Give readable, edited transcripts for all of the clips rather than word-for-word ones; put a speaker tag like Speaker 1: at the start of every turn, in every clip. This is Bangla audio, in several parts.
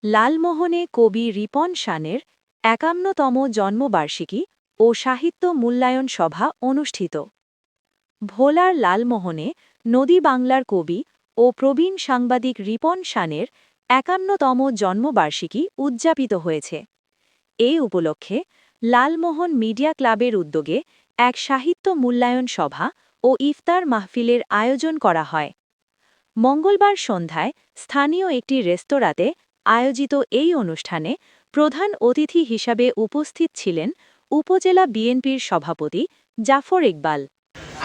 Speaker 1: লালমোহনে কবি রিপন শানের ৫১তম জন্মবার্ষিকী ও সাহিত্য মূল্যায়ন সভা অনুষ্ঠিত। ভোলার লালমোহনে নদী বাংলার কবি ও প্রবীণ সাংবাদিক রিপন শানের ৫১তম জন্মবার্ষিকী উদযাপিত হয়েছে। এই উপলক্ষে লালমোহন মিডিয়া ক্লাবের উদ্যোগে এক সাহিত্য মূল্যায়ন সভা ও ইফতার মাহফিলের আয়োজন করা হয়। মঙ্গলবার সন্ধ্যায় স্থানীয় একটি রেস্তোরাঁতে আয়োজিত এই অনুষ্ঠানে প্রধান অতিথি হিসাবে উপস্থিত ছিলেন উপজেলা বিএনপির সভাপতি জাফর ইকবাল।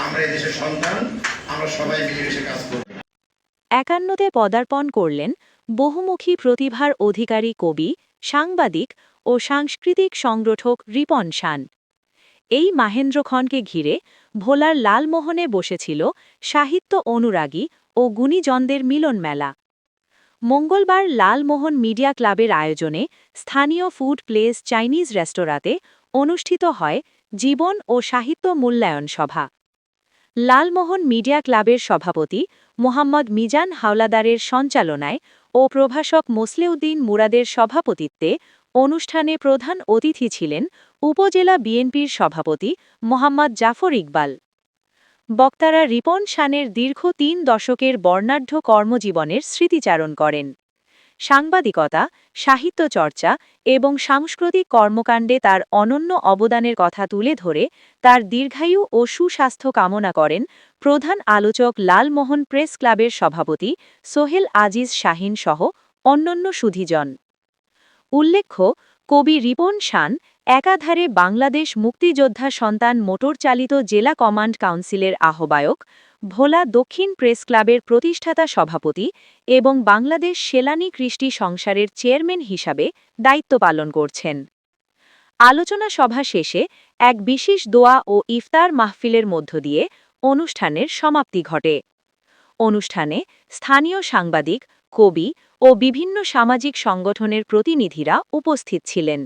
Speaker 2: আমরা এই দেশের সন্তান, আমরা সবাই মিলেমিশে কাজ করব।
Speaker 1: ৫১তে পদার্পণ করলেন বহুমুখী প্রতিভার অধিকারী কবি, সাংবাদিক ও সাংস্কৃতিক সংগঠক রিপন শান। এই মাহেন্দ্রক্ষণকে ঘিরে ভোলার লালমোহনে বসেছিল সাহিত্য অনুরাগী ও গুণীজনদের মিলন মেলা। মঙ্গলবার লালমোহন মিডিয়া ক্লাবের আয়োজনে স্থানীয় ফুড প্লেস চাইনিজ রেস্তোরাঁতে অনুষ্ঠিত হয় জীবন ও সাহিত্য মূল্যায়ন সভা। লালমোহন মিডিয়া ক্লাবের সভাপতি মোহাম্মদ মিজান হাওলাদারের সঞ্চালনায় ও প্রভাষক মোসলেউদ্দিন মুরাদের সভাপতিত্বে অনুষ্ঠানে প্রধান অতিথি ছিলেন উপজেলা বিএনপির সভাপতি মোহাম্মদ জাফর ইকবাল। বক্তারা রিপন শানের দীর্ঘ ৩ দশকের বর্ণাঢ্য কর্মজীবনের স্মৃতিচারণ করেন। সাংবাদিকতা, সাহিত্য চর্চা এবং সাংস্কৃতিক কর্মকাণ্ডে তার অনন্য অবদানের কথা তুলে ধরে তার দীর্ঘায়ু ও সুস্বাস্থ্য কামনা করেন প্রধান আলোচক লালমোহন প্রেস ক্লাবের সভাপতি সোহেল আজিজ শাহিন সহ অন্যান্য সুধীজন। উল্লেখ্য, কবি রিপন শান একাধারে বাংলাদেশ মুক্তিযোদ্ধা সন্তান মোটরচালিত জেলা কমান্ড কাউন্সিলের আহ্বায়ক, ভোলা দক্ষিণ প্রেস ক্লাবের প্রতিষ্ঠাতা সভাপতি এবং বাংলাদেশ সেলানি কৃষ্টি সংসারের চেয়ারম্যান হিসাবে দায়িত্ব পালন করছেন। আলোচনা সভা শেষে এক বিশেষ দোয়া ও ইফতার মাহফিলের মধ্য দিয়ে অনুষ্ঠানের সমাপ্তি ঘটে। অনুষ্ঠানে স্থানীয় সাংবাদিক, কবি ও বিভিন্ন সামাজিক সংগঠনের প্রতিনিধিরা উপস্থিত ছিলেন।